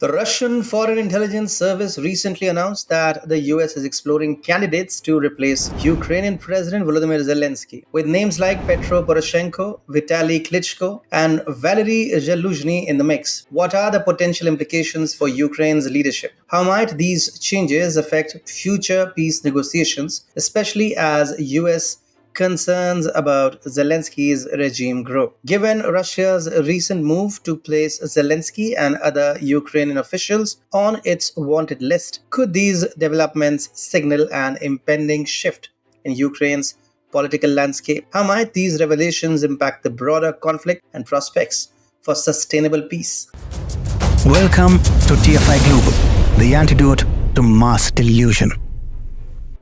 The Russian Foreign Intelligence Service recently announced that the US is exploring candidates to replace Ukrainian President Volodymyr Zelensky, with names like Petro Poroshenko, Vitaly Klitschko, and Valery Zaluzhny in the mix. What are the potential implications for Ukraine's leadership? How might these changes affect future peace negotiations, especially as US concerns about Zelensky's regime grow? Given Russia's recent move to place Zelensky and other Ukrainian officials on its wanted list, could these developments signal an impending shift in Ukraine's political landscape? How might these revelations impact the broader conflict and prospects for sustainable peace? Welcome to TFI Global, the antidote to mass delusion.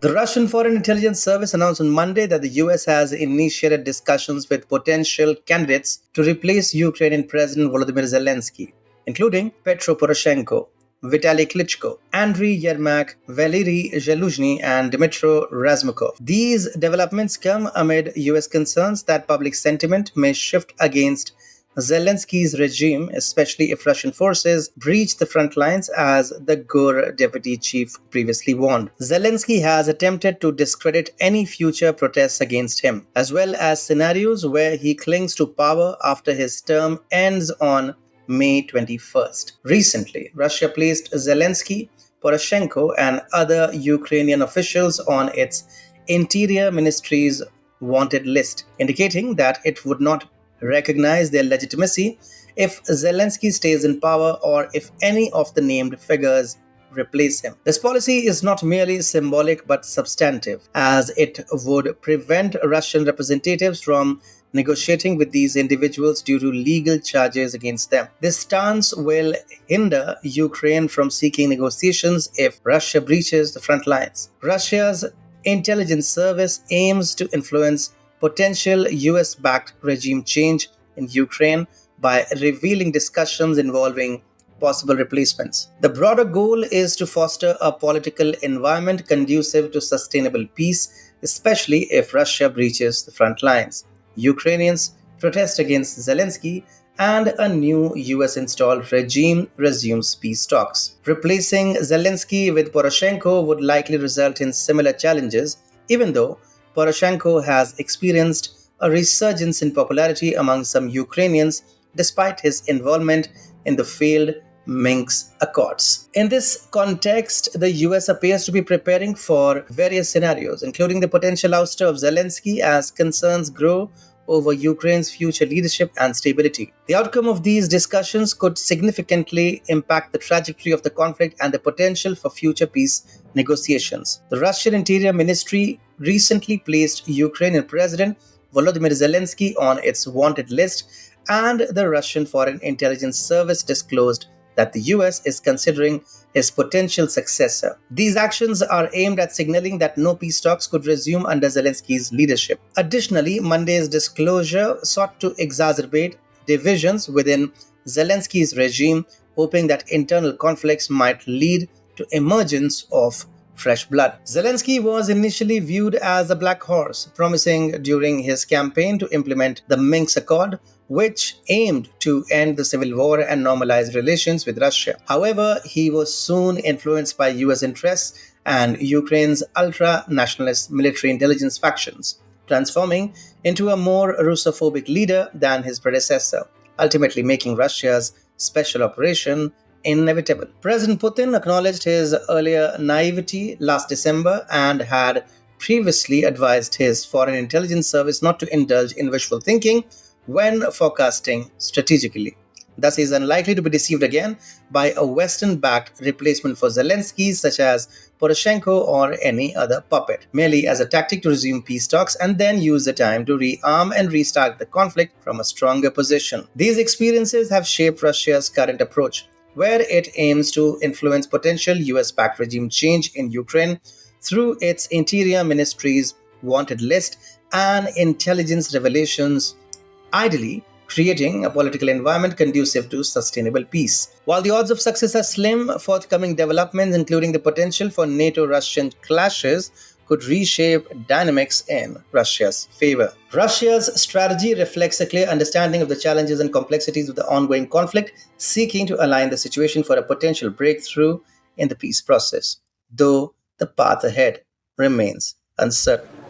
The Russian Foreign Intelligence Service announced on Monday that the US has initiated discussions with potential candidates to replace Ukrainian President Volodymyr Zelensky, including Petro Poroshenko, Vitaly Klitschko, Andriy Yermak, Valery Zaluzhny, and Dmytro Razumkov. These developments come amid US concerns that public sentiment may shift against Zelensky's regime, especially if Russian forces breach the front lines, as the GOR deputy chief previously warned. Zelensky has attempted to discredit any future protests against him, as well as scenarios where he clings to power after his term ends on May 21st. Recently, Russia placed Zelensky, Poroshenko, and other Ukrainian officials on its Interior Ministry's wanted list, indicating that it would not recognize their legitimacy if Zelensky stays in power or if any of the named figures replace him. This policy is not merely symbolic but substantive, as it would prevent Russian representatives from negotiating with these individuals due to legal charges against them. This stance will hinder Ukraine from seeking negotiations if Russia breaches the front lines. Russia's intelligence service aims to influence potential US-backed regime change in Ukraine by revealing discussions involving possible replacements. The broader goal is to foster a political environment conducive to sustainable peace, especially if Russia breaches the front lines, Ukrainians protest against Zelensky, and a new US-installed regime resumes peace talks. Replacing Zelensky with Poroshenko would likely result in similar challenges, even though Poroshenko has experienced a resurgence in popularity among some Ukrainians despite his involvement in the failed Minsk Accords. In this context, the US appears to be preparing for various scenarios, including the potential ouster of Zelensky as concerns grow over Ukraine's future leadership and stability. The outcome of these discussions could significantly impact the trajectory of the conflict and the potential for future peace negotiations. The Russian Interior Ministry recently placed Ukrainian President Volodymyr Zelensky on its wanted list, and the Russian Foreign Intelligence Service disclosed that the US is considering his potential successor. These actions are aimed at signaling that no peace talks could resume under Zelensky's leadership. Additionally, Monday's disclosure sought to exacerbate divisions within Zelensky's regime, hoping that internal conflicts might lead to emergence of fresh blood. Zelensky was initially viewed as a black horse, promising during his campaign to implement the Minsk Accord, which aimed to end the civil war and normalize relations with Russia. However, he was soon influenced by US interests and Ukraine's ultra-nationalist military intelligence factions, transforming into a more Russophobic leader than his predecessor, ultimately making Russia's special operation inevitable. President Putin acknowledged his earlier naivety last December and had previously advised his foreign intelligence service not to indulge in wishful thinking when forecasting strategically. Thus, he is unlikely to be deceived again by a Western-backed replacement for Zelensky, such as Poroshenko or any other puppet, merely as a tactic to resume peace talks and then use the time to rearm and restart the conflict from a stronger position. These experiences have shaped Russia's current approach, where it aims to influence potential US-backed regime change in Ukraine through its Interior Ministry's wanted list and intelligence revelations, ideally creating a political environment conducive to sustainable peace. While the odds of success are slim, forthcoming developments, including the potential for NATO-Russian clashes, could reshape dynamics in Russia's favor. Russia's strategy reflects a clear understanding of the challenges and complexities of the ongoing conflict, seeking to align the situation for a potential breakthrough in the peace process, though the path ahead remains uncertain.